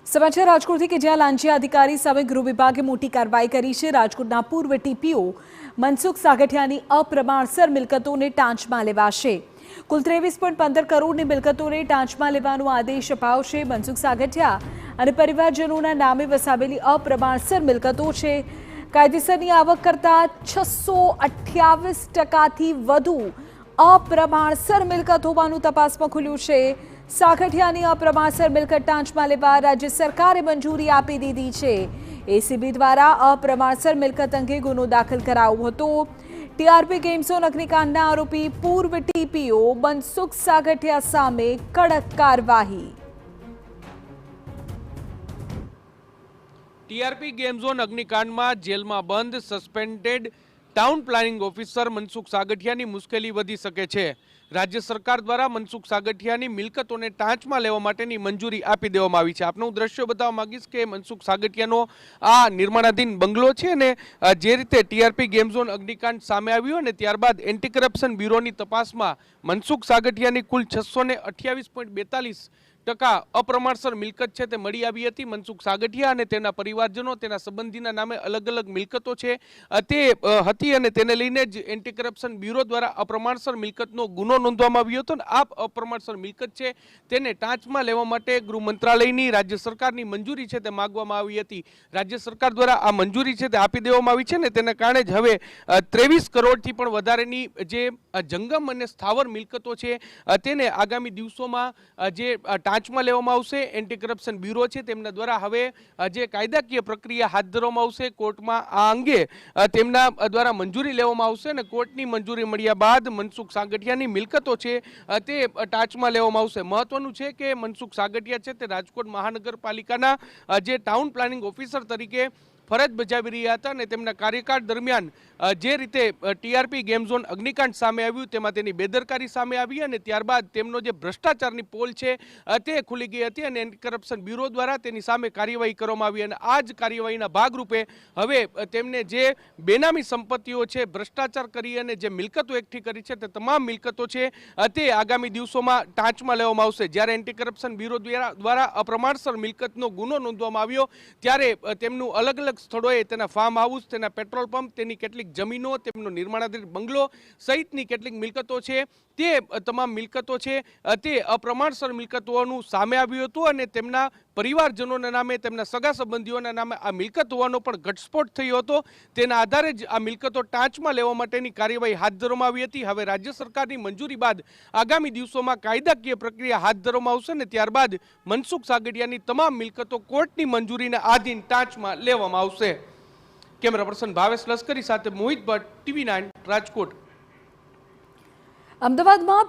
સમાચાર રાજકોટથી કે જ્યાં લાંચિયા અધિકારી સામે ગૃહ વિભાગે મોટી કાર્યવાહી કરી છે। રાજકોટના પૂર્વ ટીપીઓ મનસુખ સાગઠિયાની અપ્રમાણસર મિલકતોને ટાંચમાં લેવાશે। કુલ 23.15 કરોડની મિલકતોને ટાંચમાં લેવાનો આદેશ અપાયો છે। મનસુખ સાગઠિયા અને પરિવારજનોના નામે વસાવેલી અપ્રમાણસર મિલકતો છે। કાયદેસરની આવક કરતાં 628%થી વધુ અપ્રમાણસર મિલકત હોવાનું તપાસમાં ખુલ્યું છે। સાગઠિયાની અપ્રમાણસર મિલકત ટાંચમાં લેવા રાજ્ય સરકારે મંજૂરી આપી દીધી છે। એસીબી દ્વારા અપ્રમાણસર મિલકત અંગે ગુનો દાખલ કરાયો હતો। ટીઆરપી ગેમ ઝોન અગ્નિકાંડના આરોપી પૂર્વ ટીપીઓ મનસુખ સાગઠિયા સામે કડક કાર્યવાહી। टीआरपी गेम जोन अग्निकांड में जेल में बंद suspended town planning officer Mansukh सागठियानी मुश्केली वधी सके छे। राज्य सरकार द्वारा मनसुख सागठियानी मिलकतोने टांच में लेवा माटेनी मंजूरी आपी देवामां आवी छे। आपने हूँ दृश्य बताववा मांगीश के मनसुख सागठियानो आ निर्माणाधीन बंगलो छे ने जे रीते टीआरपी गेम जोन अग्निकांड सामे आव्यो ने त्यारबाद एंटी करप्शन ब्यूरोनी तपासमां मनसुख सागठियानी कुल 628.42% अप्रमाणसर मिलकत छे ते मळी आवी हती। मनसुख सागठिया अने तेना परिवारजनो तेना संबंधीना नामे अलग अलग मिलकतो छे ते हती अने तेने लईने ज एंटी करप्शन ब्यूरो द्वारा अप्रमाणसर मिलकतनो गुनो नोंधवामां आव्यो हतो। आ अप्रमाणसर मिलकत छे तेने टांचमां लेवा माटे गृह मंत्रालयनी राज्य सरकारनी मंजूरी छे ते मागवामां आवी हती। राज्य सरकार द्वारा आ मंजूरी छे ते आपी देवामां आवी छे ने तेना कारणे ज हवे 23 करोड़थी पण वधारेनी जे जंगम अने स्थावर मिलकतो छे तेने आगामी दिवसोमां जे टांचमां लेवामां आवशे। एंटी करप्शन ब्यूरो छे तेमना द्वारा हवे जे कायदाकीय प्रक्रिया हाथ धरवामां आवशे। कोर्टमां आ अंगे तेमना द्वारा मंजूरी लेवामां आवशे अने कोर्टनी मंजूरी मळ्या बाद मनसुख सागठियानी मिलकतो छे ते टांचमां लेवामां आवशे। महत्वनुं छे के मनसुख सागठिया छे ते રાજકોટ મહાનગરપાલિકાના જે ટાઉન પ્લાનિંગ ઓફિસર તરીકે ફરજ બજાવી રહ્યા હતા અને તેમના કાર્યકાળ દરમિયાન જે રીતે ટીઆરપી ગેમ ઝોન અગ્નિકાંડ સામે આવ્યું તેમાં તેની બેદરકારી સામે આવી અને ત્યારબાદ તેમનો જે ભ્રષ્ટાચારની પોલ છે તે ખુલી ગઈ હતી અને એન્ટી કરપ્શન બ્યુરો દ્વારા તેની સામે કાર્યવાહી કરવામાં આવી અને આ જ કાર્યવાહીના ભાગરૂપે હવે તેમને જે બેનામી સંપત્તિઓ છે ભ્રષ્ટાચાર કરી અને જે મિલકતો એકઠી કરી છે તે તમામ મિલકતો છે તે આગામી દિવસોમાં ટાંચમાં લેવામાં આવશે। જ્યારે એન્ટી કરપ્શન બ્યુરો દ્વારા અપ્રમાણસર મિલકતનો ગુનો નોંધવામાં આવ્યો ત્યારે તેમનું અલગ અલગ સ્થળોએ તેના ફાર્મ હાઉસ તેના પેટ્રોલ પંપ તેની કેટલીક જમીનો તેમનો નિર્માણાધીન બંગલો સહિતની કેટલીક મિલકતો છે તે તમામ મિલકતો છે તે અપ્રમાણસર મિલકતોનું સામે આવ્યું હતું અને તેમના પરિવારજનોના નામે તેમના સગા સંબંધીઓના નામે આ મિલકત હોવાનો પણ ઘટસ્ફોટ થયો હતો। તેના આધારે જ આ મિલકતો ટાંચમાં લેવા માટેની કાર્યવાહી હાથ ધરવામાં આવી હતી। હવે રાજ્ય સરકારની મંજૂરી બાદ આગામી દિવસોમાં કાયદાકીય પ્રક્રિયા હાથ ધરવામાં આવશે અને ત્યારબાદ મનસુખ સાગઠિયાની તમામ મિલકતો કોર્ટની મંજૂરીના આધીન ટાંચમાં લેવામાં આવશે। કેમેરા પર્સન ભાવેશ લશ્કરી સાથે મોહિત ભટ્ટ, TV9 રાજકોટ। અમદાવાદમાં